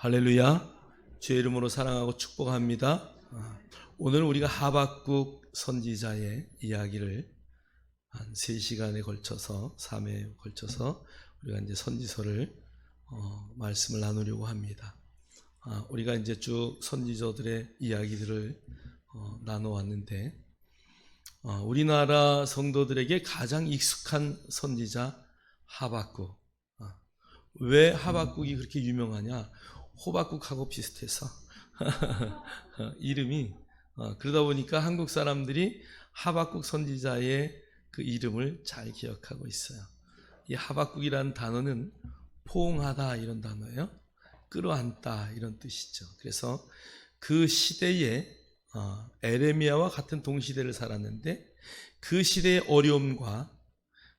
할렐루야. 주의 이름으로 사랑하고 축복합니다. 오늘 우리가 하박국 선지자의 이야기를 한 3시간에 걸쳐서 3회에 걸쳐서 우리가 이제 선지서를 말씀을 나누려고 합니다. 우리가 이제 쭉 선지자들의 이야기들을 나눠왔는데 우리나라 성도들에게 가장 익숙한 선지자 하박국. 왜 하박국이 그렇게 유명하냐? 호박국하고 비슷해서 이름이 그러다 보니까 한국 사람들이 하박국 선지자의 그 이름을 잘 기억하고 있어요. 이 하박국이라는 단어는 포옹하다 이런 단어예요. 끌어안다 이런 뜻이죠. 그래서 그 시대에 에레미야와 같은 동시대를 살았는데 그 시대의 어려움과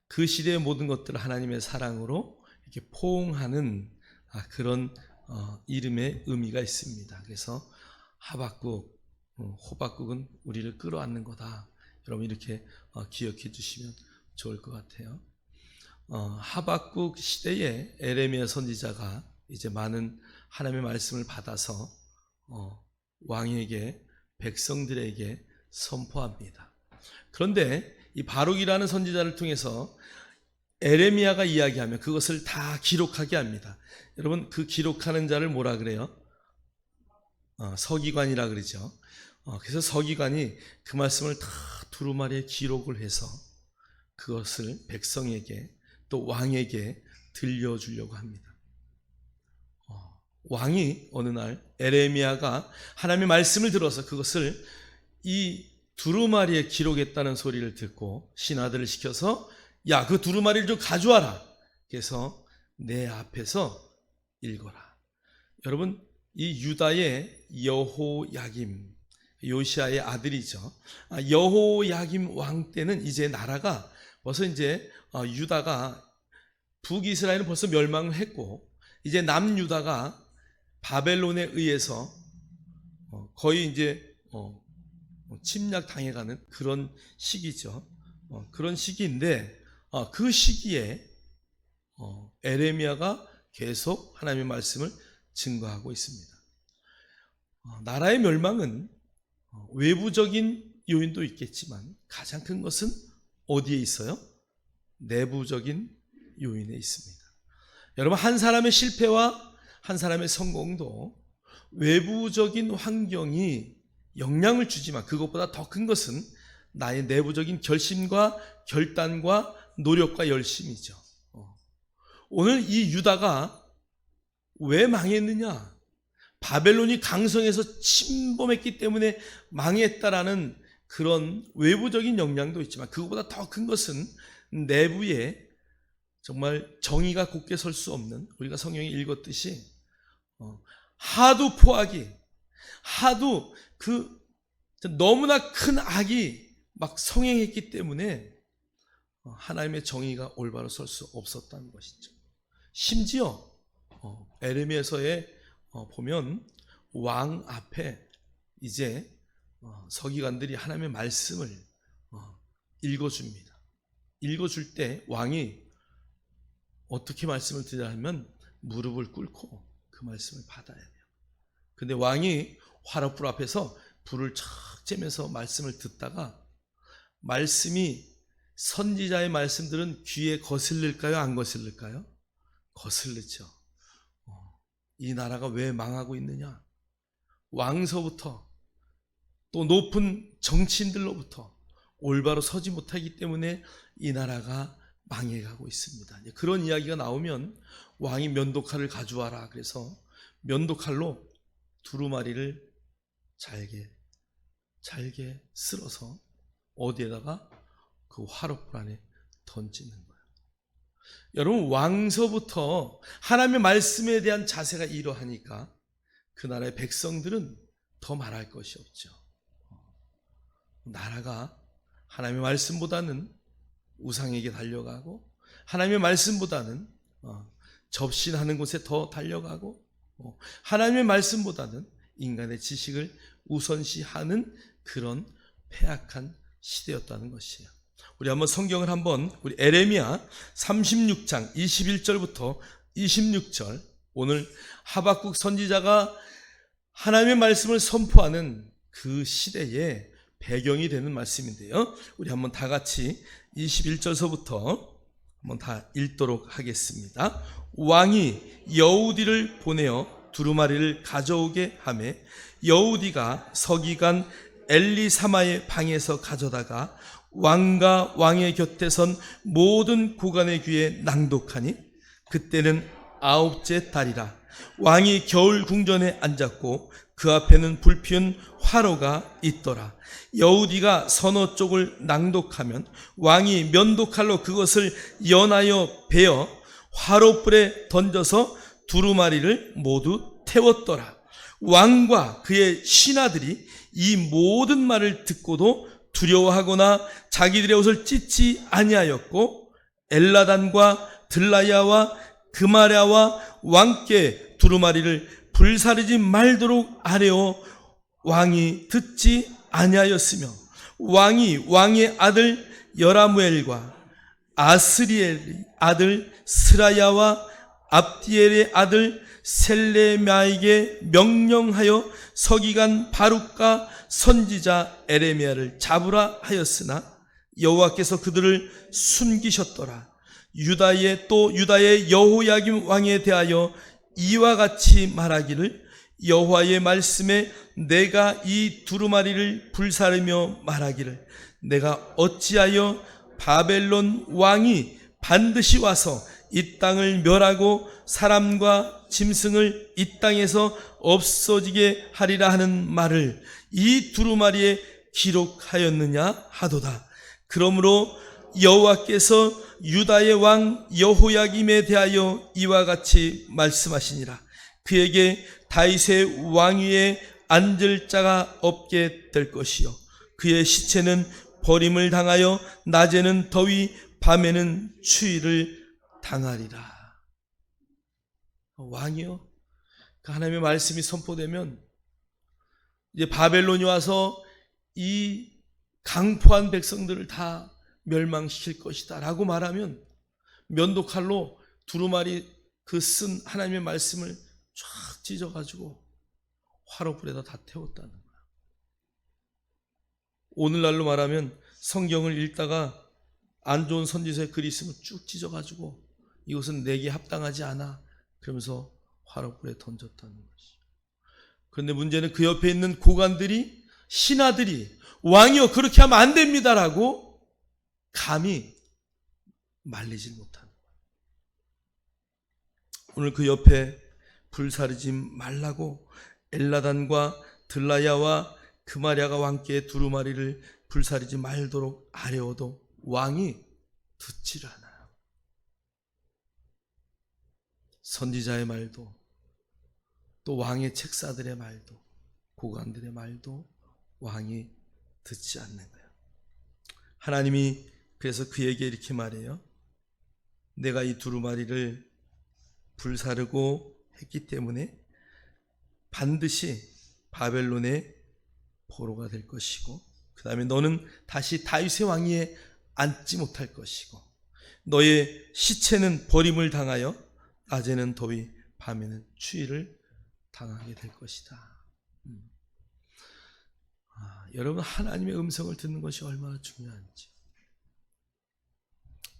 그 시대의 모든 것들을 하나님의 사랑으로 이렇게 포옹하는 그런 이름의 의미가 있습니다. 그래서 하박국, 호박국은 우리를 끌어안는 거다. 여러분 이렇게 기억해 주시면 좋을 것 같아요. 하박국 시대에 에레미야 선지자가 이제 많은 하나님의 말씀을 받아서 왕에게 백성들에게 선포합니다. 그런데 이 바룩이라는 선지자를 통해서 에레미야가 이야기하면 그것을 다 기록하게 합니다. 여러분 그 기록하는 자를 뭐라 그래요? 서기관이라 그러죠. 그래서 서기관이 그 말씀을 다 두루마리에 기록을 해서 그것을 백성에게 또 왕에게 들려주려고 합니다. 왕이 어느 날 에레미야가 하나님의 말씀을 들어서 그것을 이 두루마리에 기록했다는 소리를 듣고 신하들을 시켜서 야, 그 두루마리를 좀 가져와라. 그래서 내 앞에서 읽어라. 여러분, 이 유다의 여호야김, 요시아의 아들이죠. 여호야김 왕 때는 이제 나라가 벌써 이제 유다가 북이스라엘은 벌써 멸망했고 이제 남유다가 바벨론에 의해서 거의 이제 침략 당해가는 그런 시기죠. 그런 시기인데 그 시기에 에레미야가 계속 하나님의 말씀을 증거하고 있습니다. 나라의 멸망은 외부적인 요인도 있겠지만 가장 큰 것은 어디에 있어요? 내부적인 요인에 있습니다. 여러분 한 사람의 실패와 한 사람의 성공도 외부적인 환경이 영향을 주지만 그것보다 더 큰 것은 나의 내부적인 결심과 결단과 노력과 열심이죠. 오늘 이 유다가 왜 망했느냐? 바벨론이 강성해서 침범했기 때문에 망했다라는 그런 외부적인 영향도 있지만 그것보다 더 큰 것은 내부에 정말 정의가 굳게 설 수 없는 우리가 성경에 읽었듯이 하도 포악이 하도 그 너무나 큰 악이 막 성행했기 때문에 하나님의 정의가 올바로 설 수 없었다는 것이죠. 심지어 에레미야서에 보면 왕 앞에 이제 서기관들이 하나님의 말씀을 읽어줍니다. 읽어줄 때 왕이 어떻게 말씀을 드려야 하면 무릎을 꿇고 그 말씀을 받아야 돼요. 근데 왕이 화롯불 앞에서 불을 촥 쬐면서 말씀을 듣다가 말씀이 선지자의 말씀들은 귀에 거슬릴까요? 안 거슬릴까요? 거슬리죠. 이 나라가 왜 망하고 있느냐? 왕서부터 또 높은 정치인들로부터 올바로 서지 못하기 때문에 이 나라가 망해가고 있습니다. 그런 이야기가 나오면 왕이 면도칼을 가져와라. 그래서 면도칼로 두루마리를 잘게 쓸어서 어디에다가 그 화롯불 안에 던지는 거예요. 여러분 왕서부터 하나님의 말씀에 대한 자세가 이러하니까 그 나라의 백성들은 더 말할 것이 없죠. 나라가 하나님의 말씀보다는 우상에게 달려가고 하나님의 말씀보다는 접신하는 곳에 더 달려가고 하나님의 말씀보다는 인간의 지식을 우선시하는 그런 패악한 시대였다는 것이에요. 우리 한번 성경을 한번 우리 에레미야 36장 21절부터 26절 오늘 하박국 선지자가 하나님의 말씀을 선포하는 그 시대에 배경이 되는 말씀인데요. 우리 한번 다 같이 21절서부터 한번 다 읽도록 하겠습니다. 왕이 여우디를 보내어 두루마리를 가져오게 하매 여우디가 서기관 엘리사마의 방에서 가져다가 왕과 왕의 곁에 선 모든 고관의 귀에 낭독하니 그때는 9째 달이라. 왕이 겨울 궁전에 앉았고 그 앞에는 불피운 화로가 있더라. 여우디가 서너 쪽을 낭독하면 왕이 면도칼로 그것을 연하여 베어 화로불에 던져서 두루마리를 모두 태웠더라. 왕과 그의 신하들이 이 모든 말을 듣고도 두려워하거나 자기들의 옷을 찢지 아니하였고 엘라단과 들라야와 그마랴와 왕께 두루마리를 불사르지 말도록 아뢰어 왕이 듣지 아니하였으며 왕이 왕의 아들 여라무엘과 아스리엘의 아들 스라야와 압디엘의 아들 셀레미야에게 명령하여 서기관 바룩과 선지자 에레미야를 잡으라 하였으나 여호와께서 그들을 숨기셨더라. 유다의 여호야김 왕에 대하여 이와 같이 말하기를 여호와의 말씀에 내가 이 두루마리를 불사르며 말하기를 내가 어찌하여 바벨론 왕이 반드시 와서 이 땅을 멸하고 사람과 짐승을 이 땅에서 없어지게 하리라 하는 말을 이 두루마리에 기록하였느냐 하도다. 그러므로 여호와께서 유다의 왕 여호야김에 대하여 이와 같이 말씀하시니라. 그에게 다윗의 왕위에 앉을 자가 없게 될 것이요 그의 시체는 버림을 당하여 낮에는 더위 밤에는 추위를 당하리라. 왕이요, 그 하나님의 말씀이 선포되면 이제 바벨론이 와서 이 강포한 백성들을 다 멸망시킬 것이다 라고 말하면 면도칼로 두루마리 그 쓴 하나님의 말씀을 쫙 찢어가지고 화로불에다 다 태웠다는 거야. 오늘날로 말하면 성경을 읽다가 안 좋은 선지서에 글이 있으면 쭉 찢어가지고 이것은 내게 합당하지 않아 그러면서 화로불에 던졌다는 것이죠. 그런데 문제는 그 옆에 있는 고관들이, 신하들이 왕이여 그렇게 하면 안 됩니다라고 감히 말리질 못하는 거예요. 오늘 그 옆에 불사르지 말라고 엘라단과 들라야와 그마랴가 왕께 두루마리를 불사르지 말도록 아뢰어도 왕이 듣지를 않아요. 선지자의 말도 또 왕의 책사들의 말도 고관들의 말도 왕이 듣지 않는 거예요. 하나님이 그래서 그에게 이렇게 말해요. 내가 이 두루마리를 불사르고 했기 때문에 반드시 바벨론의 포로가 될 것이고 그 다음에 너는 다시 다윗의 왕위에 앉지 못할 것이고 너의 시체는 버림을 당하여 낮에는 더위 밤에는 추위를 당하게 될 것이다. 여러분, 하나님의 음성을 듣는 것이 얼마나 중요한지,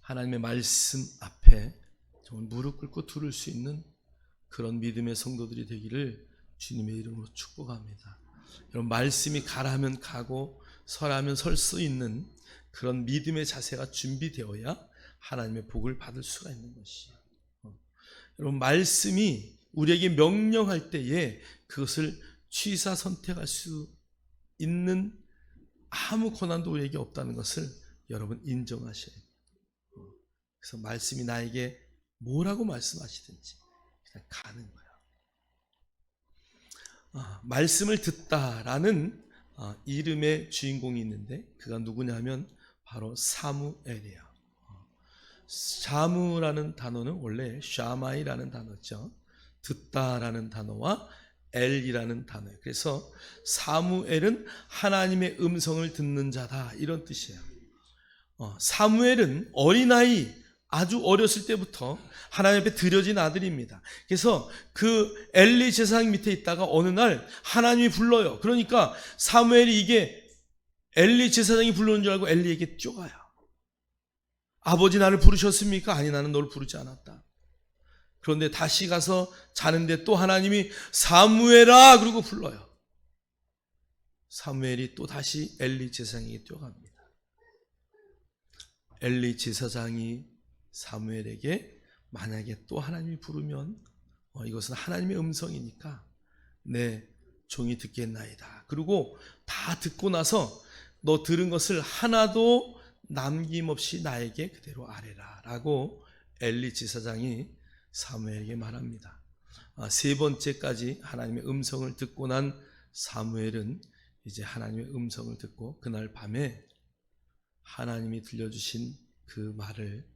하나님의 말씀 앞에 정말 무릎 꿇고 들을 수 있는 그런 믿음의 성도들이 되기를 주님의 이름으로 축복합니다. 여러분, 말씀이 가라 하면 가고 서라 하면 설 수 있는 그런 믿음의 자세가 준비되어야 하나님의 복을 받을 수가 있는 것이에요. 여러분, 말씀이 우리에게 명령할 때에 그것을 취사 선택할 수 있는 아무 고난도 우리에게 없다는 것을 여러분 인정하셔야 돼요. 그래서 말씀이 나에게 뭐라고 말씀하시든지 그냥 가는 거예요. 말씀을 듣다라는 이름의 주인공이 있는데 그가 누구냐면 바로 사무엘이에요. 사무라는 단어는 원래 샤마이라는 단어죠. 듣다라는 단어와 엘이라는 단어예요. 그래서 사무엘은 하나님의 음성을 듣는 자다 이런 뜻이에요. 사무엘은 어린아이 아주 어렸을 때부터 하나님 앞에 드려진 아들입니다. 그래서 그 엘리 제사장 밑에 있다가 어느 날 하나님이 불러요. 그러니까 사무엘이 이게 엘리 제사장이 불르는 줄 알고 엘리에게 쫓아요. 아버지 나를 부르셨습니까? 아니, 나는 너를 부르지 않았다. 그런데 다시 가서 자는데 또 하나님이 사무엘아 그러고 불러요. 사무엘이 또 다시 엘리 제사장에게 뛰어갑니다. 엘리 제사장이 사무엘에게 만약에 또 하나님이 부르면 이것은 하나님의 음성이니까 내 종이 듣겠나이다. 그리고 다 듣고 나서 너 들은 것을 하나도 남김없이 나에게 그대로 아뢰라 라고 엘리 제사장이 사무엘에게 말합니다. 세 번째까지 하나님의 음성을 듣고 난 사무엘은 이제 하나님의 음성을 듣고 그날 밤에 하나님이 들려주신 그 말을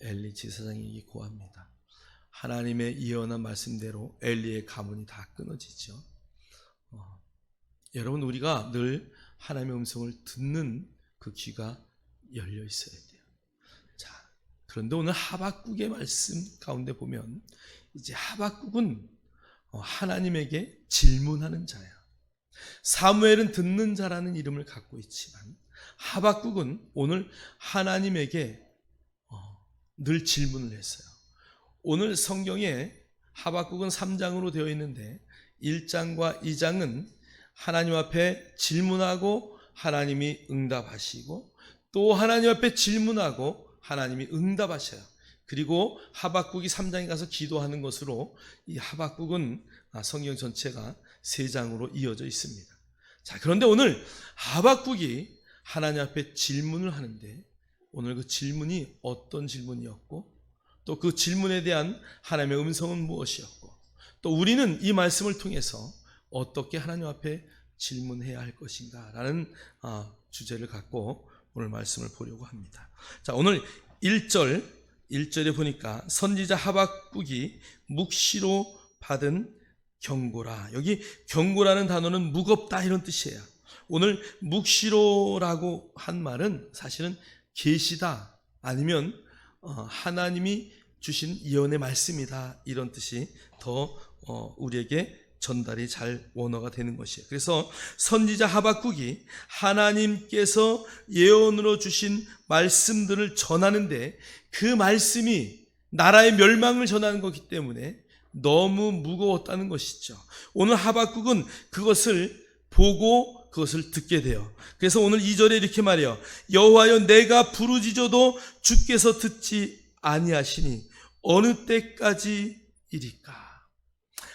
엘리 제사장에게 고합니다. 하나님의 예언한 말씀대로 엘리의 가문이 다 끊어지죠. 여러분, 우리가 늘 하나님의 음성을 듣는 그 귀가 열려 있어야 돼요. 자, 그런데 오늘 하박국의 말씀 가운데 보면 이제 하박국은 하나님에게 질문하는 자야. 사무엘은 듣는 자라는 이름을 갖고 있지만 하박국은 오늘 하나님에게 늘 질문을 했어요. 오늘 성경에 하박국은 3장으로 되어 있는데 1장과 2장은 하나님 앞에 질문하고 하나님이 응답하시고 또 하나님 앞에 질문하고 하나님이 응답하셔요. 그리고 하박국이 3장에 가서 기도하는 것으로 이 하박국은 성경 전체가 3장으로 이어져 있습니다. 자, 그런데 오늘 하박국이 하나님 앞에 질문을 하는데 오늘 그 질문이 어떤 질문이었고 또 그 질문에 대한 하나님의 음성은 무엇이었고 또 우리는 이 말씀을 통해서 어떻게 하나님 앞에 질문해야 할 것인가 라는 주제를 갖고 오늘 말씀을 보려고 합니다. 자, 오늘 1절에 보니까 선지자 하박국이 묵시로 받은 경고라. 여기 경고라는 단어는 무겁다 이런 뜻이에요. 오늘 묵시로라고 한 말은 사실은 계시다 아니면 하나님이 주신 예언의 말씀이다 이런 뜻이 더 우리에게 전달이 잘 원어가 되는 것이에요. 그래서 선지자 하박국이 하나님께서 예언으로 주신 말씀들을 전하는데 그 말씀이 나라의 멸망을 전하는 거기 때문에 너무 무거웠다는 것이죠. 오늘 하박국은 그것을 보고 그것을 듣게 돼요. 그래서 오늘 2절에 이렇게 말해요. 여호와여 내가 부르짖어도 주께서 듣지 아니하시니 어느 때까지 이리까.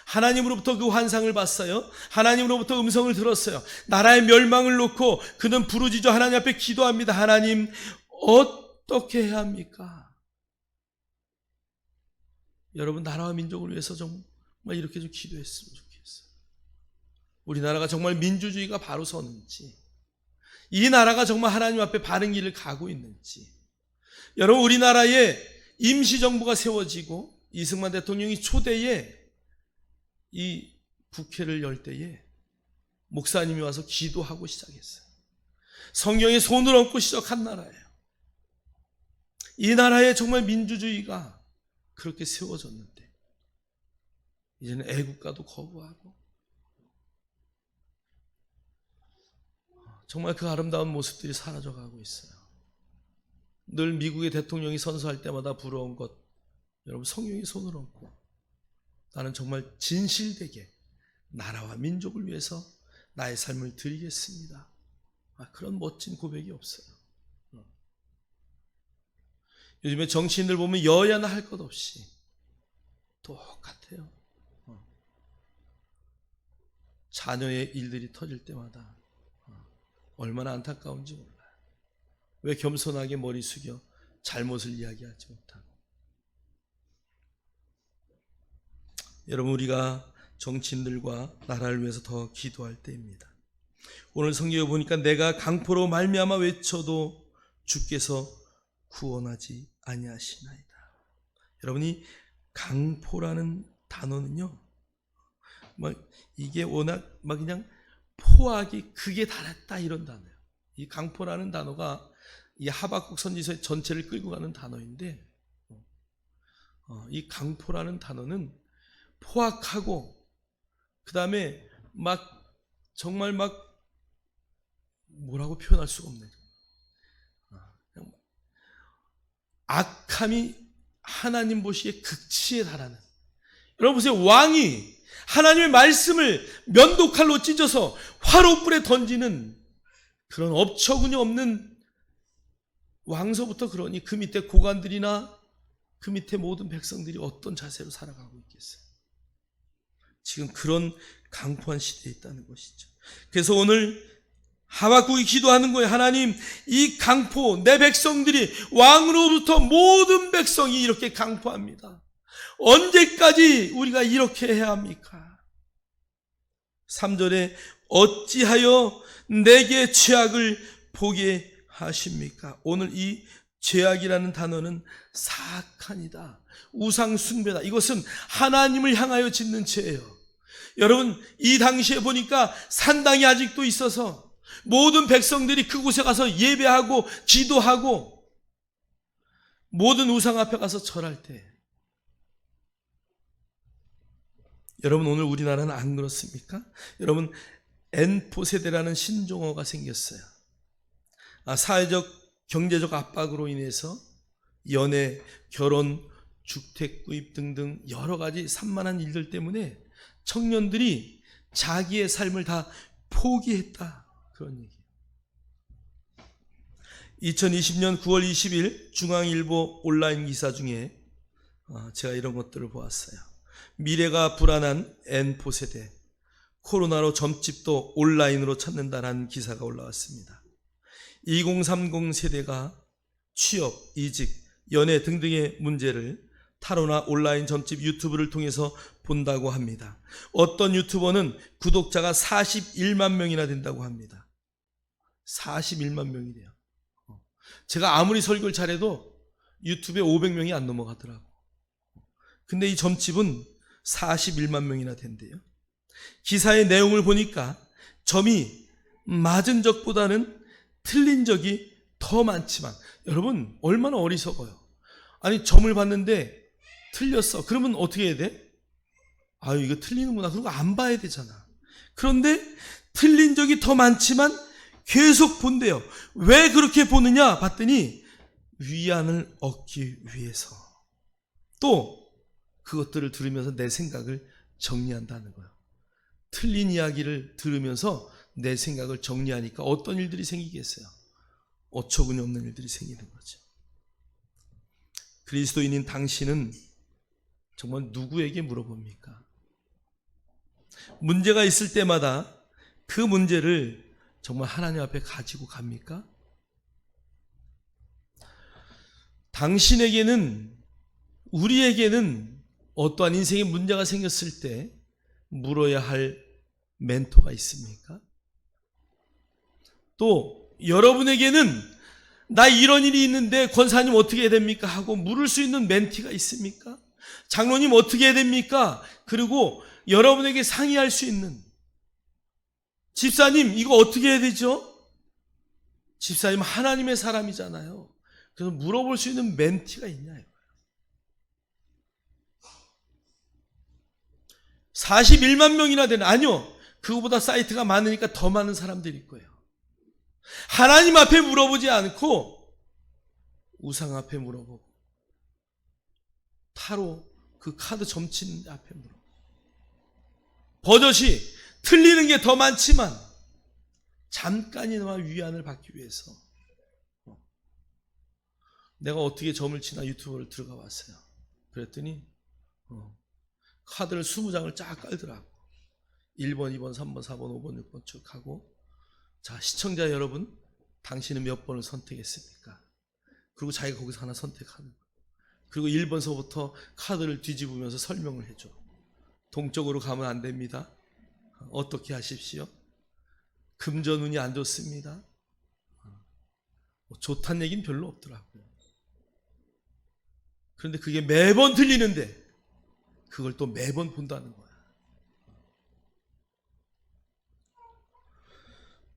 하나님으로부터 그 환상을 봤어요. 하나님으로부터 음성을 들었어요. 나라의 멸망을 놓고 그는 부르짖어 하나님 앞에 기도합니다. 하나님 어떻게 해야 합니까? 여러분, 나라와 민족을 위해서 정말 이렇게 좀 기도했으면 좋겠어요. 우리나라가 정말 민주주의가 바로 서는지, 이 나라가 정말 하나님 앞에 바른 길을 가고 있는지. 여러분, 우리나라에 임시정부가 세워지고 이승만 대통령이 초대에 이 국회를 열 때에 목사님이 와서 기도하고 시작했어요. 성경에 손을 얹고 시작한 나라예요. 이 나라에 정말 민주주의가 그렇게 세워졌는데 이제는 애국가도 거부하고 정말 그 아름다운 모습들이 사라져가고 있어요. 늘 미국의 대통령이 선서할 때마다 부러운 것, 여러분 성경에 손을 얹고 나는 정말 진실되게 나라와 민족을 위해서 나의 삶을 드리겠습니다. 그런 멋진 고백이 없어요. 요즘에 정치인들 보면 여야나 할 것 없이 똑같아요. 자녀의 일들이 터질 때마다 얼마나 안타까운지 몰라요. 왜 겸손하게 머리 숙여 잘못을 이야기하지 못하고. 여러분, 우리가 정치인들과 나라를 위해서 더 기도할 때입니다. 오늘 성경에 보니까 내가 강포로 말미암아 외쳐도 주께서 구원하지 아니하시나이다. 여러분이 강포라는 단어는요, 이게 워낙 그냥 포악이 극에 달했다 이런 단어예요. 이 강포라는 단어가 이 하박국 선지서의 전체를 끌고 가는 단어인데 이 강포라는 단어는 포악하고 그 다음에 정말 뭐라고 표현할 수가 없네요. 악함이 하나님 보시기에 극치에 달하는, 여러분 보세요. 왕이 하나님의 말씀을 면도칼로 찢어서 화로불에 던지는 그런 업처구니 없는 왕서부터 그러니 그 밑에 고관들이나 그 밑에 모든 백성들이 어떤 자세로 살아가고 있겠어요. 지금 그런 강포한 시대에 있다는 것이죠. 그래서 오늘 하박국이 기도하는 거예요. 하나님, 이 강포, 내 백성들이, 왕으로부터 모든 백성이 이렇게 강포합니다. 언제까지 우리가 이렇게 해야 합니까? 3절에 어찌하여 내게 죄악을 보게 하십니까? 오늘 이 죄악이라는 단어는 사악한이다, 우상숭배다. 이것은 하나님을 향하여 짓는 죄예요. 여러분, 이 당시에 보니까 산당이 아직도 있어서 모든 백성들이 그곳에 가서 예배하고 기도하고 모든 우상 앞에 가서 절할 때, 여러분 오늘 우리나라는 안 그렇습니까? 여러분, N포 세대라는 신종어가 생겼어요. 사회적 경제적 압박으로 인해서 연애, 결혼, 주택 구입 등등 여러 가지 산만한 일들 때문에 청년들이 자기의 삶을 다 포기했다, 그런 얘기예요. 2020년 9월 20일 중앙일보 온라인 기사 중에 제가 이런 것들을 보았어요. 미래가 불안한 N포 세대, 코로나로 점집도 온라인으로 찾는다라는 기사가 올라왔습니다. 2030 세대가 취업, 이직, 연애 등등의 문제를 타로나 온라인 점집 유튜브를 통해서 본다고 합니다. 어떤 유튜버는 구독자가 41만 명이나 된다고 합니다. 41만 명이래요. 제가 아무리 설교를 잘해도 유튜브에 500명이 안 넘어가더라고. 근데 이 점집은 41만 명이나 된대요. 기사의 내용을 보니까 점이 맞은 적보다는 틀린 적이 더 많지만, 여러분 얼마나 어리석어요. 아니, 점을 봤는데 틀렸어. 그러면 어떻게 해야 돼? 아유, 이거 틀리는구나. 그리고 안 봐야 되잖아. 그런데 틀린 적이 더 많지만 계속 본대요. 왜 그렇게 보느냐 봤더니 위안을 얻기 위해서. 또 그것들을 들으면서 내 생각을 정리한다는 거예요. 틀린 이야기를 들으면서 내 생각을 정리하니까 어떤 일들이 생기겠어요? 어처구니 없는 일들이 생기는 거죠. 그리스도인인 당신은 정말 누구에게 물어봅니까? 문제가 있을 때마다 그 문제를 정말 하나님 앞에 가지고 갑니까? 당신에게는, 우리에게는 어떠한 인생의 문제가 생겼을 때 물어야 할 멘토가 있습니까? 또 여러분에게는 나 이런 일이 있는데 권사님 어떻게 해야 됩니까? 하고 물을 수 있는 멘티가 있습니까? 장로님 어떻게 해야 됩니까? 그리고 여러분에게 상의할 수 있는, 집사님 이거 어떻게 해야 되죠? 집사님 하나님의 사람이잖아요. 그래서 물어볼 수 있는 멘티가 있냐, 41만 명이나 되는, 아니요, 그거보다 사이트가 많으니까 더 많은 사람들일 거예요. 하나님 앞에 물어보지 않고 우상 앞에 물어보고, 타로 그 카드 점친 앞에 물어보고, 버젓이 틀리는 게 더 많지만 잠깐이나마 위안을 받기 위해서 내가 어떻게 점을 치나 유튜브를 들어가 봤어요. 그랬더니 카드를 20장을 쫙 깔더라고. 1번, 2번, 3번, 4번, 5번, 6번 쭉 하고, 자, 시청자 여러분, 당신은 몇 번을 선택했습니까? 그리고 자기가 거기서 하나 선택하는 거예요. 그리고 1번서부터 카드를 뒤집으면서 설명을 해줘. 동쪽으로 가면 안 됩니다. 어떻게 하십시오? 금전운이 안 좋습니다. 좋다는 얘기는 별로 없더라고요. 그런데 그게 매번 들리는데 그걸 또 매번 본다는 거야.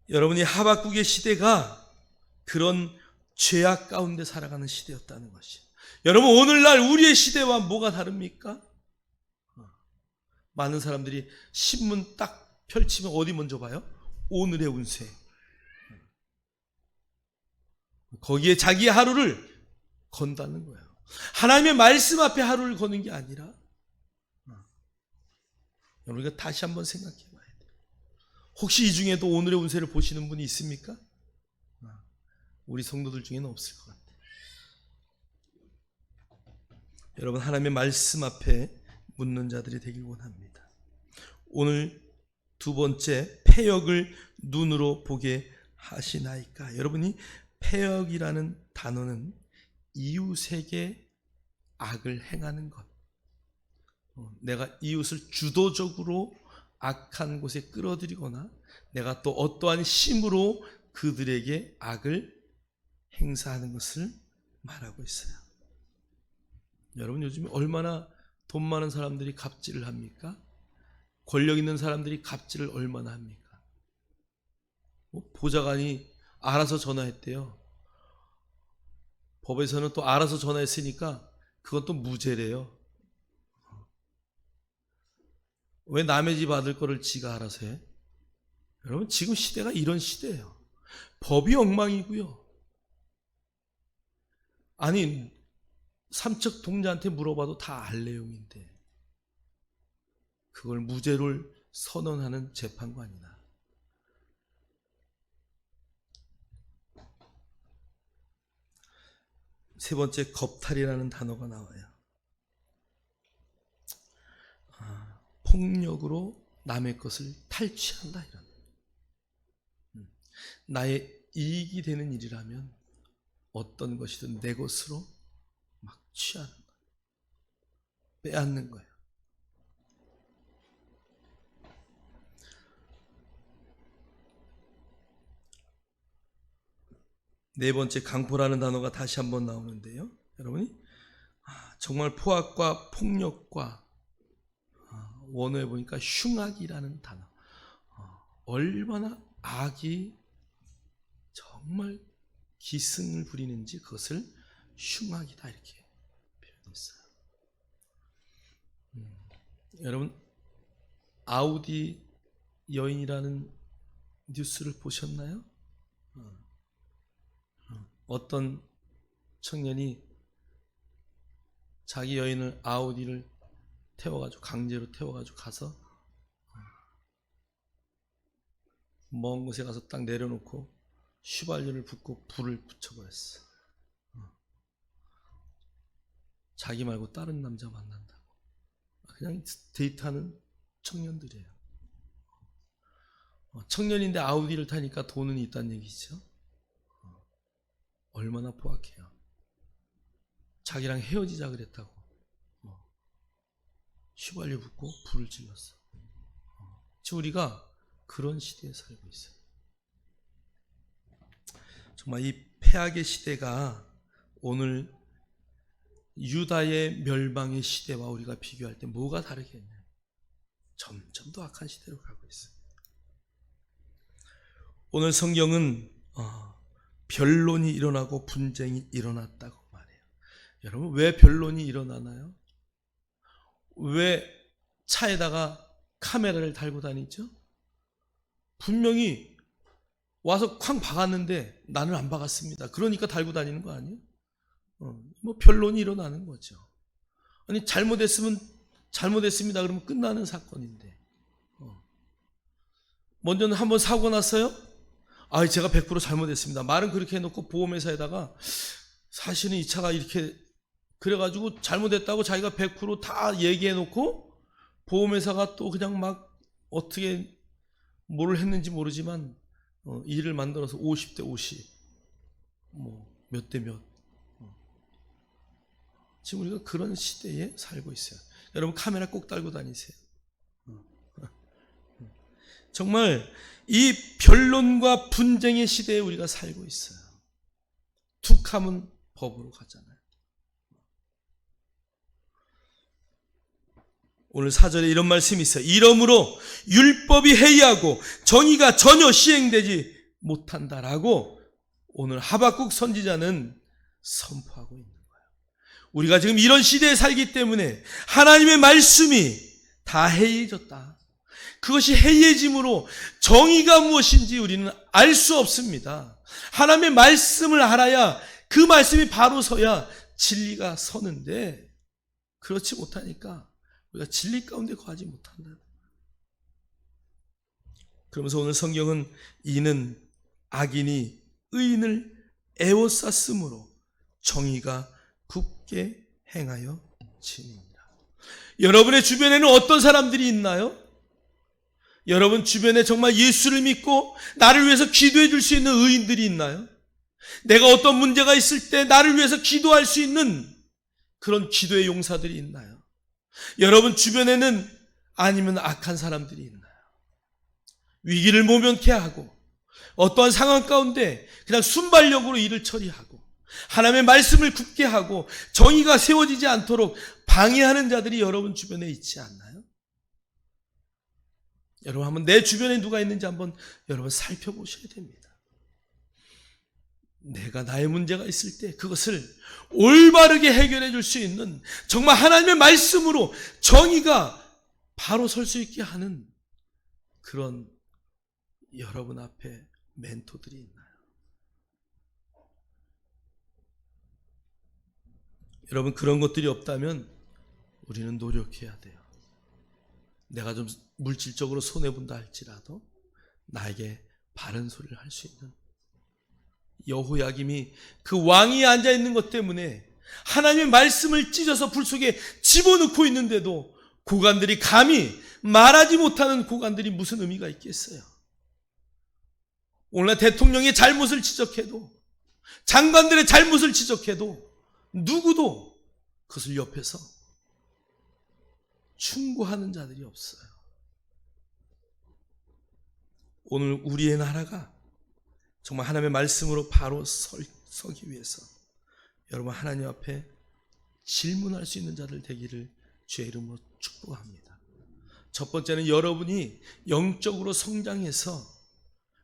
여러분이 하박국의 시대가 그런 죄악 가운데 살아가는 시대였다는 것이. 여러분, 오늘날 우리의 시대와 뭐가 다릅니까? 많은 사람들이 신문 딱 펼치면 어디 먼저 봐요? 오늘의 운세. 거기에 자기의 하루를 건다는 거예요. 하나님의 말씀 앞에 하루를 거는 게 아니라, 우리가 다시 한번 생각해 봐야 돼요. 혹시 이 중에도 오늘의 운세를 보시는 분이 있습니까? 우리 성도들 중에는 없을 것 같아요. 여러분, 하나님의 말씀 앞에 묻는 자들이 되길 원합니다. 오늘 두 번째, 패역을 눈으로 보게 하시나이까. 여러분이 패역이라는 단어는 이웃에게 악을 행하는 것, 내가 이웃을 주도적으로 악한 곳에 끌어들이거나 내가 또 어떠한 힘으로 그들에게 악을 행사하는 것을 말하고 있어요. 여러분, 요즘에 얼마나 돈 많은 사람들이 갑질을 합니까? 권력 있는 사람들이 갑질을 얼마나 합니까? 보좌관이 알아서 전화했대요. 법에서는 또 알아서 전화했으니까 그건 또 무죄래요. 왜 남의 집 아들 거를 지가 알아서 해? 여러분, 지금 시대가 이런 시대예요. 법이 엉망이고요. 아니, 삼척 동자한테 물어봐도 다 알 내용인데 그걸 무죄를 선언하는 재판관이나. 세 번째, 겁탈이라는 단어가 나와요. 폭력으로 남의 것을 탈취한다, 이런. 나의 이익이 되는 일이라면 어떤 것이든 내 것으로 막 취하는 거예요. 빼앗는 거예요. 네 번째, 강포라는 단어가 다시 한번 나오는데요. 여러분이 정말 포악과 폭력과 원어에 보니까 흉악이라는 단어, 얼마나 악이 정말 기승을 부리는지 그것을 흉악이다 이렇게 표현했어요. 여러분, 아우디 여인이라는 뉴스를 보셨나요? 어떤 청년이 자기 여인을 아우디를 태워가지고 강제로 태워가지고 가서 먼 곳에 가서 딱 내려놓고 휘발유를 붓고 불을 붙여버렸어. 자기 말고 다른 남자 만난다고. 그냥 데이트하는 청년들이에요. 청년인데 아우디를 타니까 돈은 있다는 얘기죠. 얼마나 포악해요. 자기랑 헤어지자 그랬다고 휘발유 붓고 불을 질렀어. 지금 우리가 그런 시대에 살고 있어요. 정말 이 패악의 시대가 오늘 유다의 멸망의 시대와 우리가 비교할 때 뭐가 다르겠냐. 점점 더 악한 시대로 가고 있어요. 오늘 성경은 변론이 일어나고 분쟁이 일어났다고 말해요. 여러분, 왜 변론이 일어나나요? 왜 차에다가 카메라를 달고 다니죠? 분명히 와서 쾅 박았는데 나는 안 박았습니다. 그러니까 달고 다니는 거 아니에요? 뭐 변론이 일어나는 거죠. 아니, 잘못했으면 잘못했습니다. 그러면 끝나는 사건인데. 먼저는 한번 사고 났어요? 제가 100% 잘못했습니다. 말은 그렇게 해놓고 보험회사에다가 사실은 이 차가 이렇게 그래가지고 잘못했다고 자기가 100% 얘기해놓고 보험회사가 또 그냥 막 어떻게 뭘 했는지 모르지만 일을 만들어서 50대 50 몇 대 몇. 지금 우리가 그런 시대에 살고 있어요. 여러분, 카메라 꼭 달고 다니세요. 정말 이 변론과 분쟁의 시대에 우리가 살고 있어요. 툭하면 법으로 가잖아요. 오늘 4절에 이런 말씀이 있어요. 이러므로 율법이 해이하고 정의가 전혀 시행되지 못한다라고 오늘 하박국 선지자는 선포하고 있는 거예요. 우리가 지금 이런 시대에 살기 때문에 하나님의 말씀이 다 해이해졌다. 그것이 해이해짐으로 정의가 무엇인지 우리는 알 수 없습니다. 하나님의 말씀을 알아야 그 말씀이 바로 서야 진리가 서는데 그렇지 못하니까 우리가 진리 가운데 거하지 못한다. 그러면서 오늘 성경은 이는 악인이 의인을 애워쌌으므로 정의가 굳게 행하여 지니라. 여러분의 주변에는 어떤 사람들이 있나요? 여러분 주변에 정말 예수를 믿고 나를 위해서 기도해 줄 수 있는 의인들이 있나요? 내가 어떤 문제가 있을 때 나를 위해서 기도할 수 있는 그런 기도의 용사들이 있나요? 여러분 주변에는 아니면 악한 사람들이 있나요? 위기를 모면케 하고 어떠한 상황 가운데 그냥 순발력으로 일을 처리하고 하나님의 말씀을 굳게 하고 정의가 세워지지 않도록 방해하는 자들이 여러분 주변에 있지 않나요? 여러분 한번 내 주변에 누가 있는지 한번 여러분 살펴보셔야 됩니다. 내가 나의 문제가 있을 때 그것을 올바르게 해결해 줄 수 있는 정말 하나님의 말씀으로 정의가 바로 설 수 있게 하는 그런 여러분 앞에 멘토들이 있나요? 여러분 그런 것들이 없다면 우리는 노력해야 돼요. 내가 좀 물질적으로 손해본다 할지라도 나에게 바른 소리를 할 수 있는 여호야김이 그 왕위에 앉아있는 것 때문에 하나님의 말씀을 찢어서 불 속에 집어넣고 있는데도 고관들이 감히 말하지 못하는 고관들이 무슨 의미가 있겠어요? 오늘날 대통령의 잘못을 지적해도 장관들의 잘못을 지적해도 누구도 그것을 옆에서 충고하는 자들이 없어요. 오늘 우리의 나라가 정말 하나님의 말씀으로 바로 서기 위해서 여러분 하나님 앞에 질문할 수 있는 자들 되기를 주의 이름으로 축복합니다. 첫 번째는 여러분이 영적으로 성장해서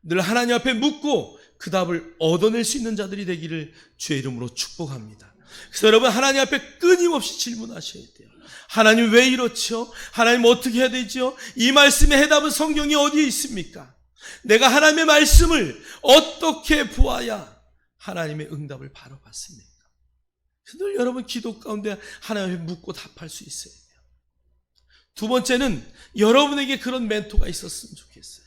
늘 하나님 앞에 묻고 그 답을 얻어낼 수 있는 자들이 되기를 주의 이름으로 축복합니다. 그래서 여러분 하나님 앞에 끊임없이 질문하셔야 돼요. 하나님 왜 이렇죠? 하나님 어떻게 해야 되죠? 이 말씀의 해답은 성경이 어디에 있습니까? 내가 하나님의 말씀을 어떻게 보아야 하나님의 응답을 바로 받습니까? 늘 여러분 기도 가운데 하나님 앞에 묻고 답할 수 있어야 돼요. 두 번째는 여러분에게 그런 멘토가 있었으면 좋겠어요.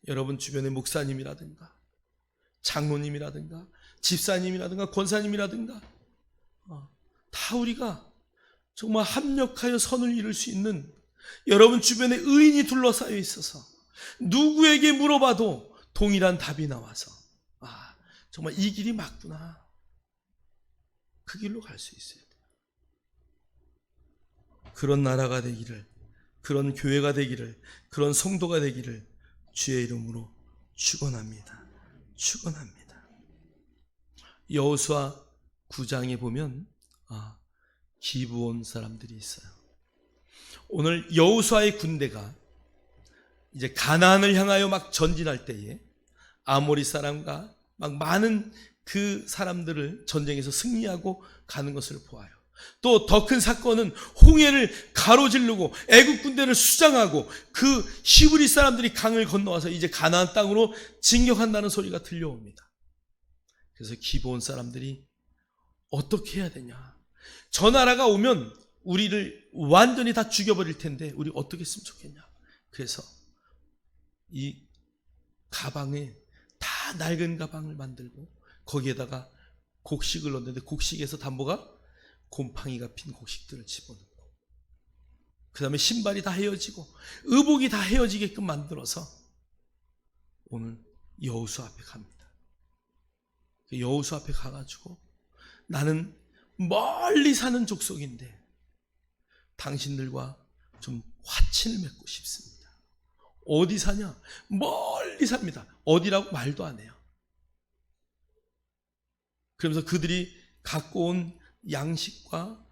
여러분 주변의 목사님이라든가 장로님이라든가 집사님이라든가 권사님이라든가 다 우리가 정말 합력하여 선을 이룰 수 있는 여러분 주변에 의인이 둘러싸여 있어서 누구에게 물어봐도 동일한 답이 나와서 정말 이 길이 맞구나. 그 길로 갈 수 있어야 돼요. 그런 나라가 되기를, 그런 교회가 되기를, 그런 성도가 되기를 주의 이름으로 축원합니다. 축원합니다. 여호수아 9장에 보면 기브온 사람들이 있어요. 오늘 여호수아의 군대가 이제 가나안을 향하여 막 전진할 때에 아모리 사람과 막 많은 그 사람들을 전쟁에서 승리하고 가는 것을 보아요. 또 더 큰 사건은 홍해를 가로지르고 애국 군대를 수장하고 그 히브리 사람들이 강을 건너와서 이제 가나안 땅으로 진격한다는 소리가 들려옵니다. 그래서 기브온 사람들이 어떻게 해야 되냐? 저 나라가 오면 우리를 완전히 다 죽여버릴 텐데 우리 어떻게 했으면 좋겠냐? 그래서 이 가방에 다 낡은 가방을 만들고 거기에다가 곡식을 넣는데 곡식에서 다 뭐가? 곰팡이가 핀 곡식들을 집어넣고 그 다음에 신발이 다 헤어지고 의복이 다 헤어지게끔 만들어서 오늘 여호수아 앞에 갑니다. 여호수아 앞에 가가지고 나는 멀리 사는 족속인데 당신들과 좀 화친을 맺고 싶습니다. 어디 사냐? 멀리 삽니다. 어디라고 말도 안 해요. 그러면서 그들이 갖고 온 양식과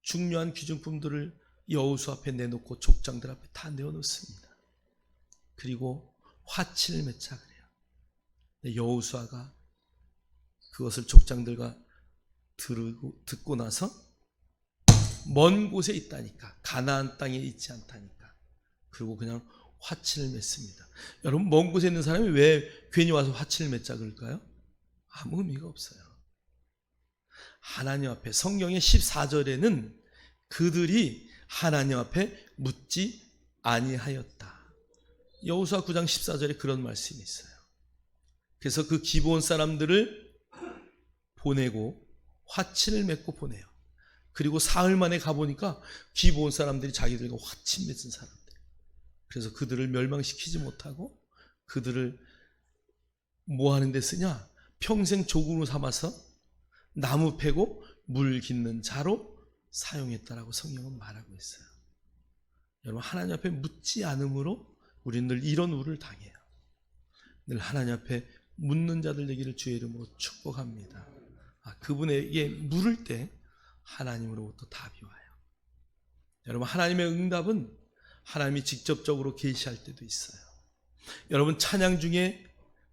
중요한 귀중품들을 여호수아 앞에 내놓고 족장들 앞에 다 내어놓습니다. 그리고 화친을 맺자 그래요. 여호수아가 그것을 족장들과 듣고 나서 먼 곳에 있다니까, 가나안 땅에 있지 않다니까. 그리고 그냥 화친을 맺습니다. 여러분, 먼 곳에 있는 사람이 왜 괜히 와서 화친을 맺자 그럴까요? 아무 의미가 없어요. 하나님 앞에, 성경의 14절에는 그들이 하나님 앞에 묻지 아니하였다. 여호수아 9장 14절에 그런 말씀이 있어요. 그래서 그 기브온 사람들을 보내고 화친을 맺고 보내요. 그리고 사흘 만에 가보니까 기브온 사람들이 자기들과 화친 맺은 사람들. 그래서 그들을 멸망시키지 못하고 그들을 뭐 하는 데 쓰냐? 평생 조국으로 삼아서 나무 패고 물 깃는 자로 사용했다라고 성경은 말하고 있어요. 여러분, 하나님 앞에 묻지 않음으로 우리는 늘 이런 우를 당해요. 늘 하나님 앞에 묻는 자들 되기를 주의 이름으로 축복합니다. 그분에게 물을 때 하나님으로부터 답이 와요. 여러분, 하나님의 응답은 하나님이 직접적으로 계시할 때도 있어요. 여러분, 찬양 중에,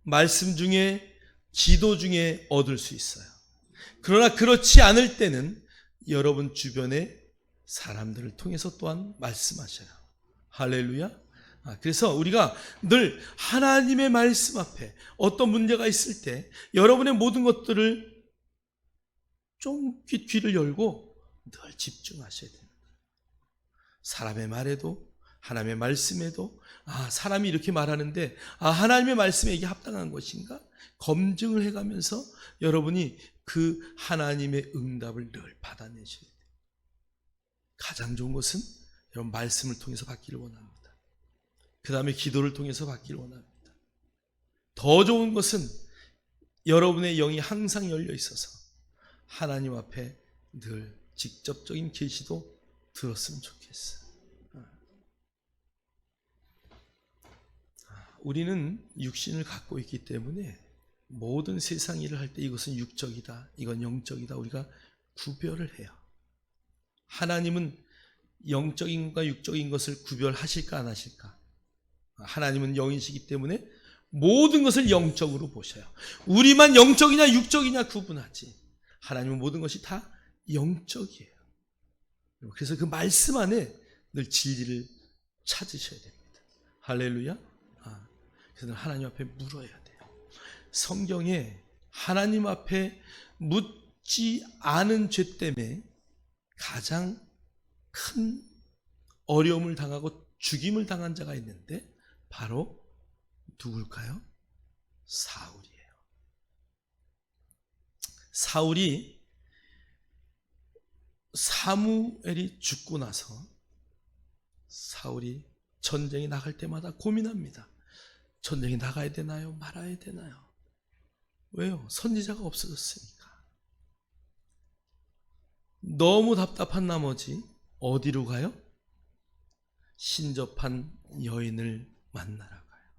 말씀 중에, 기도 중에 얻을 수 있어요. 그러나 그렇지 않을 때는 여러분 주변의 사람들을 통해서 또한 말씀하셔요. 할렐루야. 그래서 우리가 늘 하나님의 말씀 앞에 어떤 문제가 있을 때 여러분의 모든 것들을 좀 귀를 열고 늘 집중하셔야 됩니다. 사람의 말에도, 하나님의 말씀에도, 사람이 이렇게 말하는데 하나님의 말씀에 이게 합당한 것인가? 검증을 해가면서 여러분이 그 하나님의 응답을 늘 받아내셔야 돼요. 가장 좋은 것은 여러분 말씀을 통해서 받기를 원합니다. 그 다음에 기도를 통해서 받기를 원합니다. 더 좋은 것은 여러분의 영이 항상 열려 있어서 하나님 앞에 늘 직접적인 계시도 들었으면 좋겠어요. 우리는 육신을 갖고 있기 때문에 모든 세상 일을 할 때 이것은 육적이다, 이건 영적이다, 우리가 구별을 해요. 하나님은 영적인과 육적인 것을 구별하실까 안 하실까? 하나님은 영이시기 때문에 모든 것을 영적으로 보셔요. 우리만 영적이냐 육적이냐 구분하지, 하나님은 모든 것이 다 영적이에요. 그래서 그 말씀 안에 늘 진리를 찾으셔야 됩니다. 할렐루야. 그래서 하나님 앞에 물어야 돼요. 성경에 하나님 앞에 묻지 않은 죄 때문에 가장 큰 어려움을 당하고 죽임을 당한 자가 있는데 바로 누굴까요? 사울이에요. 사울이 사무엘이 죽고 나서 사울이 전쟁에 나갈 때마다 고민합니다. 전쟁에 나가야 되나요? 말아야 되나요? 왜요? 선지자가 없어졌으니까. 너무 답답한 나머지 어디로 가요? 신접한 여인을 만나러 가요.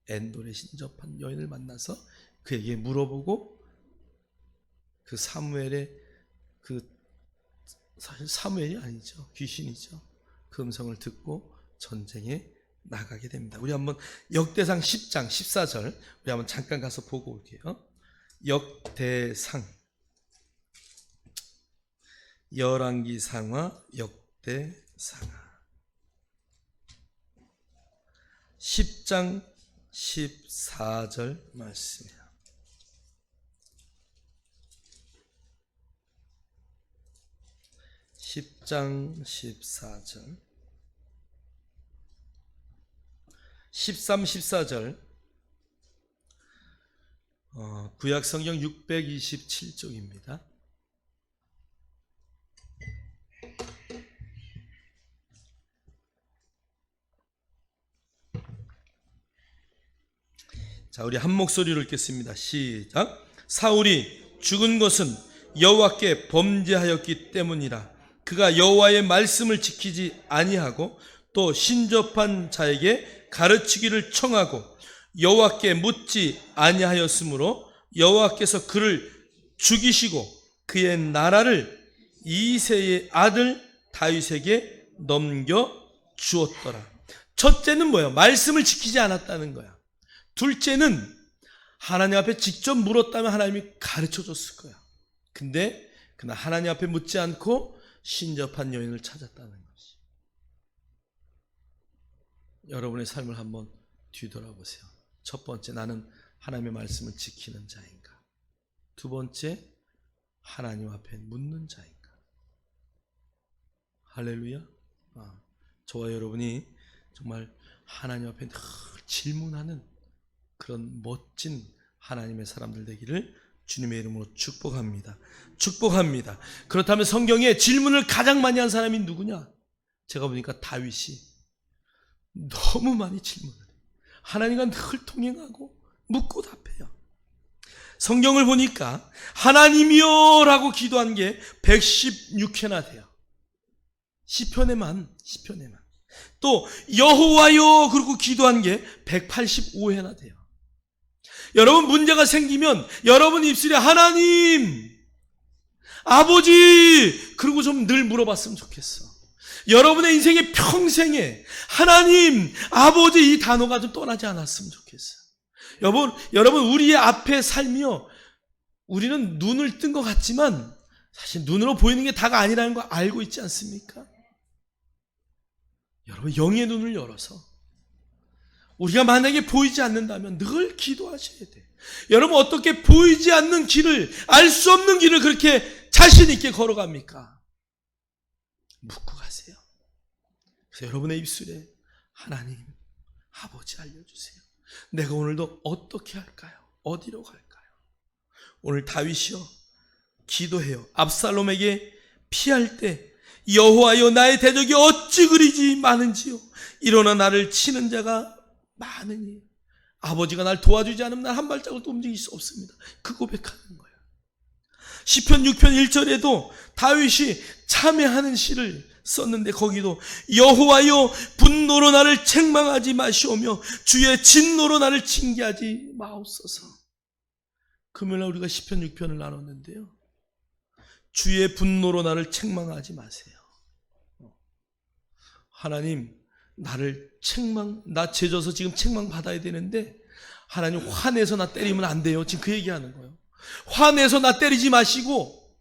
엔돌에 신접한 여인을 만나서 그에게 물어보고 그 사무엘의 사실 사무엘이 아니죠, 귀신이죠, 그 음성을 듣고 전쟁에 나가게 됩니다. 우리 한번 역대상 10장 14절 우리 한번 잠깐 가서 보고 올게요. 역대상, 열왕기상하 역대상하 10장 14절 말씀이에요. (10장) 14절 13, 14절 구약성경 627쪽입니다. 자, 우리 한 목소리로 읽겠습니다. 시작. 사울이 죽은 것은 여호와께 범죄하였기 때문이라. 그가 여호와의 말씀을 지키지 아니하고 또 신접한 자에게 가르치기를 청하고 여호와께 묻지 아니하였으므로 여호와께서 그를 죽이시고 그의 나라를 이새의 아들 다윗에게 넘겨 주었더라. 첫째는 뭐예요? 말씀을 지키지 않았다는 거야. 둘째는 하나님 앞에 직접 물었다면 하나님이 가르쳐 줬을 거야. 근데 그는 하나님 앞에 묻지 않고 신접한 여인을 찾았다는 것이. 여러분의 삶을 한번 뒤돌아보세요. 첫 번째, 나는 하나님의 말씀을 지키는 자인가? 두 번째, 하나님 앞에 묻는 자인가? 할렐루야. 저와 여러분이 정말 하나님 앞에 늘 질문하는 그런 멋진 하나님의 사람들 되기를 주님의 이름으로 축복합니다. 축복합니다. 그렇다면 성경에 질문을 가장 많이 한 사람이 누구냐? 제가 보니까 다윗이 너무 많이 질문을 해요. 하나님과 늘 통행하고 묻고 답해요. 성경을 보니까 하나님이여 라고 기도한 게 116회나 돼요. 시편에만. 또 여호와여 그러고 기도한 게 185회나 돼요. 여러분, 문제가 생기면 여러분 입술에 하나님, 아버지 그러고 좀 늘 물어봤으면 좋겠어. 여러분의 인생의 평생에 하나님, 아버지 이 단어가 좀 떠나지 않았으면 좋겠어. 여러분 우리의 앞에 살며 우리는 눈을 뜬 것 같지만 사실 눈으로 보이는 게 다가 아니라는 거 알고 있지 않습니까? 여러분, 영의 눈을 열어서 우리가 만약에 보이지 않는다면 늘 기도하셔야 돼요. 여러분, 어떻게 보이지 않는 길을, 알 수 없는 길을 그렇게 자신 있게 걸어갑니까? 묻고 가세요. 그래서 여러분의 입술에 하나님, 아버지 알려주세요. 내가 오늘도 어떻게 할까요? 어디로 갈까요? 오늘 다윗이요, 기도해요. 압살롬에게 피할 때 여호와여 나의 대적이 어찌 그리지 많은지요. 일어나 나를 치는 자가 많으니 아버지가 날 도와주지 않으면 난 한 발자국도 움직일 수 없습니다. 그 고백하는 거예요. 시편 6편 1절에도 다윗이 참회하는 시를 썼는데 거기도 여호와여 분노로 나를 책망하지 마시오며 주의 진노로 나를 징계하지 마옵소서. 금요일날 우리가 시편 6편을 나눴는데요, 주의 분노로 나를 책망하지 마세요. 하나님, 나 죄져서 지금 책망 받아야 되는데 하나님 화내서 나 때리면 안 돼요. 지금 그 얘기하는 거예요. 화내서 나 때리지 마시고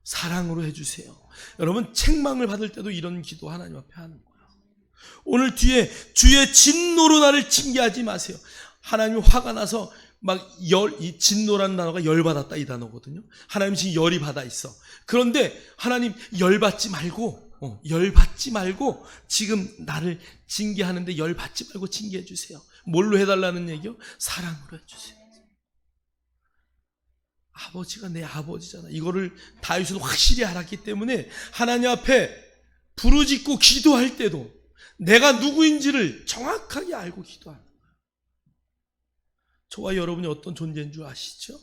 사랑으로 해주세요. 여러분, 책망을 받을 때도 이런 기도 하나님 앞에 하는 거예요. 오늘 뒤에 주의 진노로 나를 징계하지 마세요. 하나님 화가 나서 이 진노라는 단어가 열받았다 이 단어거든요. 하나님 지금 열이 받아 있어. 그런데 하나님 열받지 말고 지금 나를 징계하는데 열받지 말고 징계해 주세요. 뭘로 해달라는 얘기요? 사랑으로 해주세요. 아버지가 내 아버지잖아. 이거를 다윗은 확실히 알았기 때문에 하나님 앞에 부르짖고 기도할 때도 내가 누구인지를 정확하게 알고 기도하는 거예요. 저와 여러분이 어떤 존재인 줄 아시죠?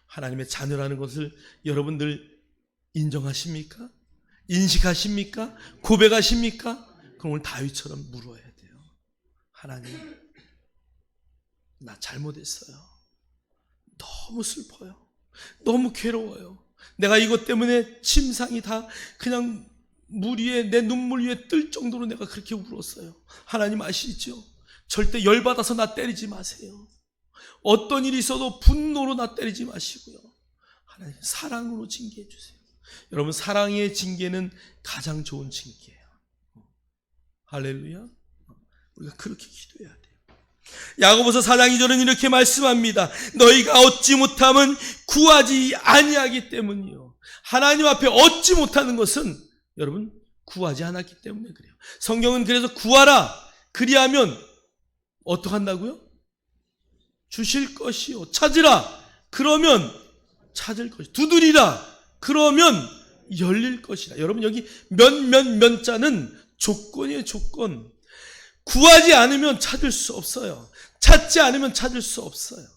하나님의 자녀라는 것을 여러분들 인정하십니까? 인식하십니까? 고백하십니까? 그럼 오늘 다윗처럼 물어야 돼요. 하나님, 나 잘못했어요. 너무 슬퍼요. 너무 괴로워요. 내가 이것 때문에 침상이 다 그냥 물 위에, 내 눈물 위에 뜰 정도로 내가 그렇게 울었어요. 하나님 아시죠? 절대 열받아서 나 때리지 마세요. 어떤 일이 있어도 분노로 나 때리지 마시고요. 하나님, 사랑으로 징계해 주세요. 여러분, 사랑의 징계는 가장 좋은 징계예요. 할렐루야. 우리가 그렇게 기도해야 돼요. 야고보서 4장 2절은 이렇게 말씀합니다. 너희가 얻지 못함은 구하지 아니하기 때문이요. 하나님 앞에 얻지 못하는 것은 여러분 구하지 않았기 때문에 그래요. 성경은 그래서 구하라 그리하면 어떡한다고요? 주실 것이요. 찾으라 그러면 찾을 것이요. 두드리라 그러면 열릴 것이라. 여러분, 여기 면자는 조건이에요. 조건. 구하지 않으면 찾을 수 없어요. 찾지 않으면 찾을 수 없어요.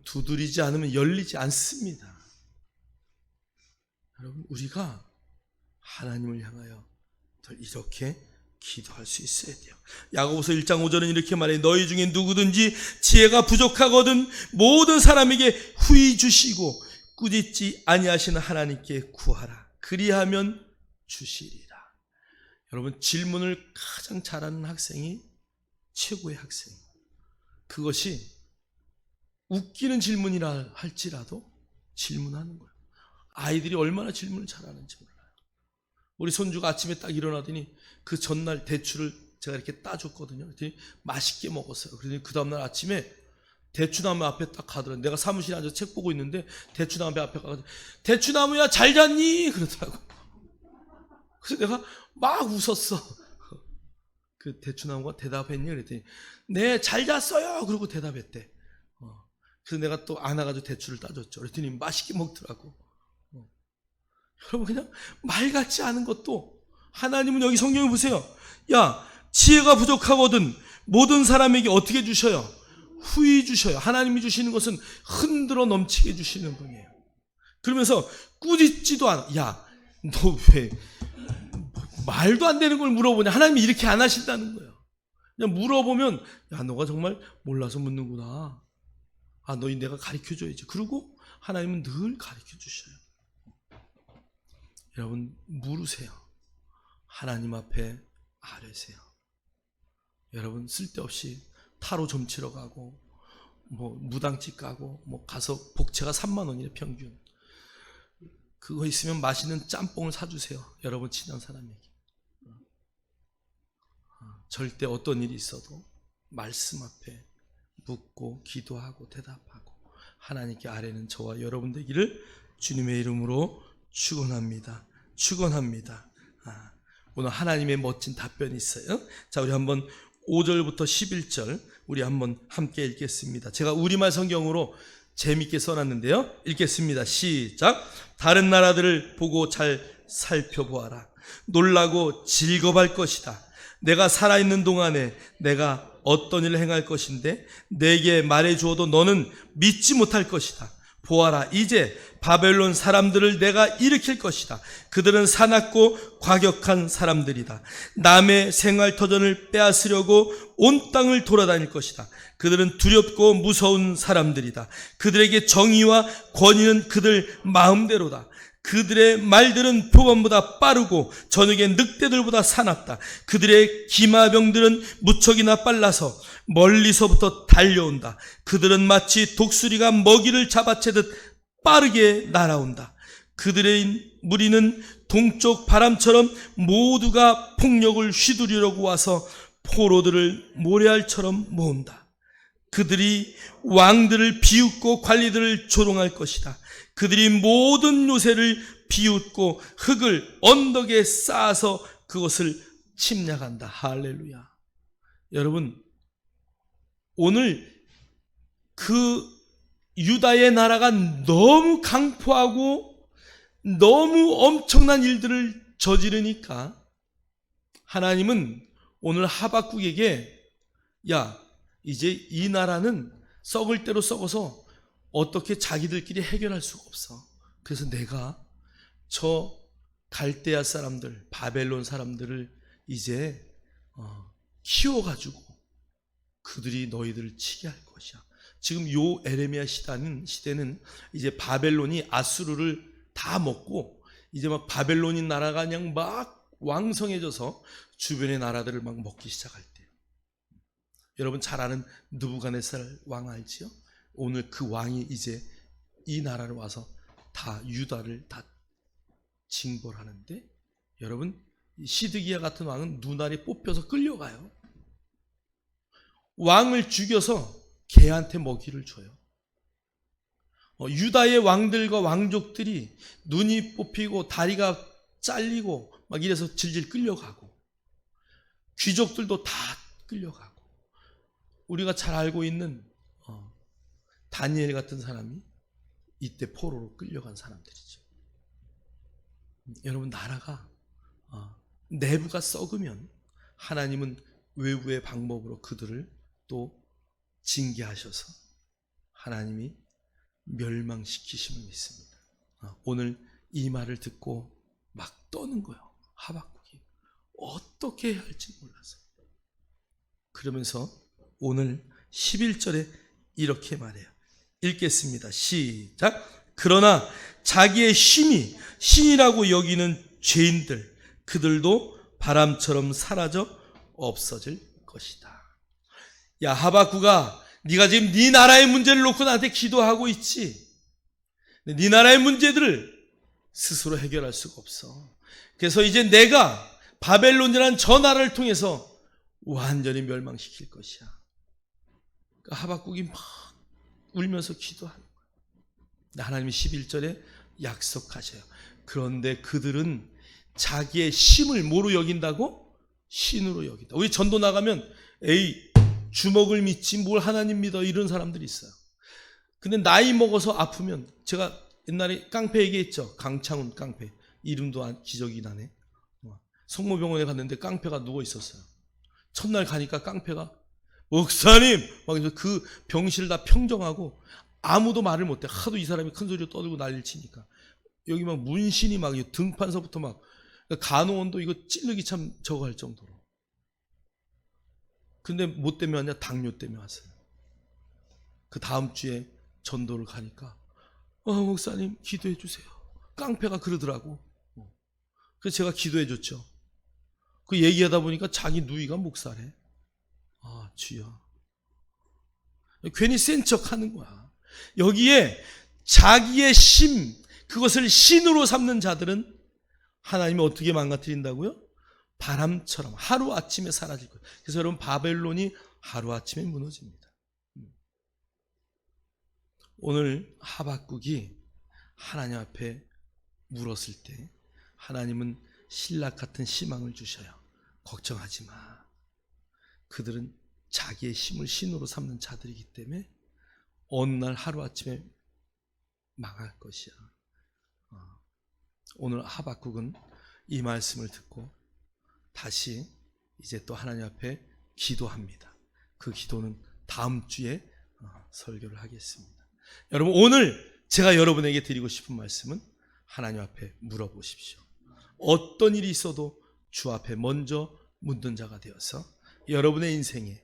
두드리지 않으면 열리지 않습니다. 여러분, 우리가 하나님을 향하여 이렇게 기도할 수 있어야 돼요. 야고보서 1장 5절은 이렇게 말해요. 너희 중에 누구든지 지혜가 부족하거든 모든 사람에게 후히 주시고 꾸짖지 아니하시는 하나님께 구하라. 그리하면 주시리라. 여러분, 질문을 가장 잘하는 학생이 최고의 학생이에요. 그것이 웃기는 질문이라 할지라도 질문하는 거예요. 아이들이 얼마나 질문을 잘하는지 몰라요. 우리 손주가 아침에 딱 일어나더니 그 전날 대추를 제가 이렇게 따줬거든요. 그랬더니 맛있게 먹었어요. 그랬더니 그 다음날 아침에 대추나무 앞에 딱 가더라고요. 내가 사무실에 앉아서 책 보고 있는데 대추나무 앞에 가서 대추나무야 잘 잤니? 그러더라고. 그래서 내가 막 웃었어. 그 대추나무가 대답했니? 그랬더니 네 잘 잤어요. 그러고 대답했대. 그래서 내가 또 안아가지고 대추를 따줬죠. 그랬더니 맛있게 먹더라고. 여러분 그냥 말 같지 않은 것도 하나님은 여기 성경에 보세요. 야 지혜가 부족하거든 모든 사람에게 어떻게 주셔요? 후히 주셔요. 하나님이 주시는 것은 흔들어 넘치게 주시는 분이에요. 그러면서 꾸짖지도 않아. 야 너 왜 말도 안 되는 걸 물어보냐. 하나님이 이렇게 안 하신다는 거예요. 그냥 물어보면 야 너가 정말 몰라서 묻는구나. 아 너희 내가 가르쳐줘야지. 그리고 하나님은 늘 가르쳐 주셔요. 여러분 물으세요. 하나님 앞에 아뢰세요. 여러분 쓸데없이 타로 점치러 가고 뭐 무당집 가고 뭐 가서 복채가 3만 원이래 평균. 그거 있으면 맛있는 짬뽕을 사주세요. 여러분 친한 사람에게. 절대 어떤 일이 있어도 말씀 앞에 묻고 기도하고 대답하고 하나님께 아뢰는 저와 여러분 되기를 주님의 이름으로 축원합니다. 축원합니다. 오늘 하나님의 멋진 답변이 있어요. 자, 우리 한번 5절부터 11절 우리 한번 함께 읽겠습니다. 제가 우리말 성경으로 재밌게 써놨는데요. 읽겠습니다. 시작. 다른 나라들을 보고 잘 살펴보아라. 놀라고 즐거워할 것이다. 내가 살아있는 동안에 내가 어떤 일을 행할 것인데 내게 말해주어도 너는 믿지 못할 것이다. 보아라, 이제 바벨론 사람들을 내가 일으킬 것이다. 그들은 사납고 과격한 사람들이다. 남의 생활터전을 빼앗으려고 온 땅을 돌아다닐 것이다. 그들은 두렵고 무서운 사람들이다. 그들에게 정의와 권위는 그들 마음대로다. 그들의 말들은 표범보다 빠르고 저녁에 늑대들보다 사납다. 그들의 기마병들은 무척이나 빨라서 멀리서부터 달려온다. 그들은 마치 독수리가 먹이를 잡아채듯 빠르게 날아온다. 그들의 무리는 동쪽 바람처럼 모두가 폭력을 휘두르려고 와서 포로들을 모래알처럼 모은다. 그들이 왕들을 비웃고 관리들을 조롱할 것이다. 그들이 모든 요새를 비웃고 흙을 언덕에 쌓아서 그것을 침략한다. 할렐루야. 여러분, 오늘 그 유다의 나라가 너무 강포하고 너무 엄청난 일들을 저지르니까 하나님은 오늘 하박국에게 야, 이제 이 나라는 썩을 대로 썩어서 어떻게 자기들끼리 해결할 수가 없어. 그래서 내가 저 갈대아 사람들, 바벨론 사람들을 이제 키워가지고 그들이 너희들을 치게 할 것이야. 지금 요 에레미야 시대는 이제 바벨론이 아수르를 다 먹고 이제 막 바벨론인 나라가 그냥 막 왕성해져서 주변의 나라들을 막 먹기 시작할 때예요. 여러분 잘 아는 느부갓네살 왕 알지요? 오늘 그 왕이 이제 이 나라를 와서 다 유다를 다 징벌하는데 여러분 시드기야 같은 왕은 눈알이 뽑혀서 끌려가요. 왕을 죽여서 개한테 먹이를 줘요. 유다의 왕들과 왕족들이 눈이 뽑히고 다리가 잘리고 막 이래서 질질 끌려가고 귀족들도 다 끌려가고 우리가 잘 알고 있는 다니엘 같은 사람이 이때 포로로 끌려간 사람들이죠. 여러분 나라가 내부가 썩으면 하나님은 외부의 방법으로 그들을 또 징계하셔서 하나님이 멸망시키심을 믿습니다. 오늘 이 말을 듣고 막 떠는 거예요. 하박국이 어떻게 해야 할지 몰라서. 그러면서 오늘 11절에 이렇게 말해요. 읽겠습니다. 시작. 그러나 자기의 힘이 신이라고 여기는 죄인들 그들도 바람처럼 사라져 없어질 것이다. 야 하박국아, 네가 지금 네 나라의 문제를 놓고 나한테 기도하고 있지. 네 나라의 문제들을 스스로 해결할 수가 없어. 그래서 이제 내가 바벨론이라는 저 나라를 통해서 완전히 멸망시킬 것이야. 그러니까 하박국이 막 울면서 기도하는 거야. 하나님이 11절에 약속하셔요. 그런데 그들은 자기의 심을 뭐로 여긴다고? 신으로 여긴다. 우리 전도 나가면 에이 주먹을 믿지 뭘 하나님 믿어 이런 사람들이 있어요. 근데 나이 먹어서 아프면, 제가 옛날에 깡패 얘기했죠. 강창훈 깡패. 이름도 기적이 나네. 성모병원에 갔는데 깡패가 누워 있었어요. 첫날 가니까 깡패가 목사님 막 그 병실을 다 평정하고 아무도 말을 못해. 하도 이 사람이 큰 소리로 떠들고 난리를 치니까 여기 막 문신이 막 등판서부터 막 간호원도 이거 찌르기 참 저거 할 정도로. 근데 뭐 때문에 왔냐? 당뇨 때문에 왔어요. 그 다음 주에 전도를 가니까 목사님 기도해 주세요. 깡패가 그러더라고. 그래서 제가 기도해 줬죠. 그 얘기하다 보니까 자기 누이가 목사래. 아 주여. 괜히 센 척 하는 거야. 여기에 자기의 심, 그것을 신으로 삼는 자들은 하나님이 어떻게 망가뜨린다고요? 바람처럼 하루아침에 사라질 거예요. 그래서 여러분 바벨론이 하루아침에 무너집니다. 오늘 하박국이 하나님 앞에 물었을 때 하나님은 신락 같은 희망을 주셔요. 걱정하지 마. 그들은 자기의 힘을 신으로 삼는 자들이기 때문에 어느 날 하루아침에 망할 것이야. 오늘 하박국은 이 말씀을 듣고 다시 이제 또 하나님 앞에 기도합니다. 그 기도는 다음 주에 설교를 하겠습니다. 여러분 오늘 제가 여러분에게 드리고 싶은 말씀은 하나님 앞에 물어보십시오. 어떤 일이 있어도 주 앞에 먼저 묻는 자가 되어서 여러분의 인생에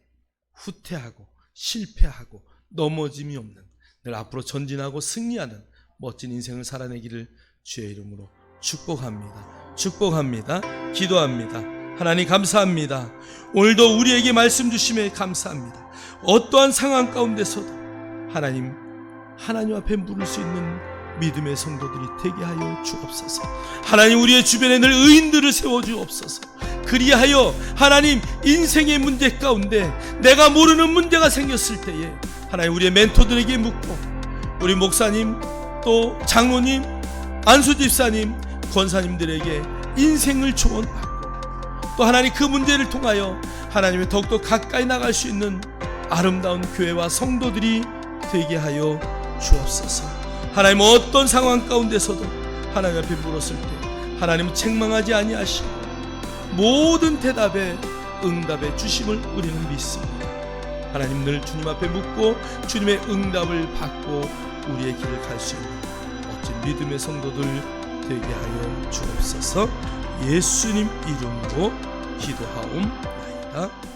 후퇴하고 실패하고 넘어짐이 없는 늘 앞으로 전진하고 승리하는 멋진 인생을 살아내기를 주의 이름으로 축복합니다. 축복합니다. 기도합니다. 하나님 감사합니다. 오늘도 우리에게 말씀 주심에 감사합니다. 어떠한 상황 가운데서도 하나님 앞에 물을 수 있는 믿음의 성도들이 되게 하여 주옵소서. 하나님 우리의 주변에 늘 의인들을 세워주옵소서. 그리하여 하나님 인생의 문제 가운데 내가 모르는 문제가 생겼을 때에 하나님 우리의 멘토들에게 묻고 우리 목사님 또 장로님 안수 집사님 권사님들에게 인생을 조언받고 또 하나님 그 문제를 통하여 하나님의 더욱더 가까이 나갈 수 있는 아름다운 교회와 성도들이 되게 하여 주옵소서. 하나님 어떤 상황 가운데서도 하나님 앞에 물었을 때 하나님은 책망하지 아니하시고 모든 대답에 응답해 주심을 우리는 믿습니다. 하나님 늘 주님 앞에 묻고 주님의 응답을 받고 우리의 길을 갈 수 있는 멋진 믿음의 성도들 되게 하여 주옵소서. 예수님 이름으로 기도하옵나이다.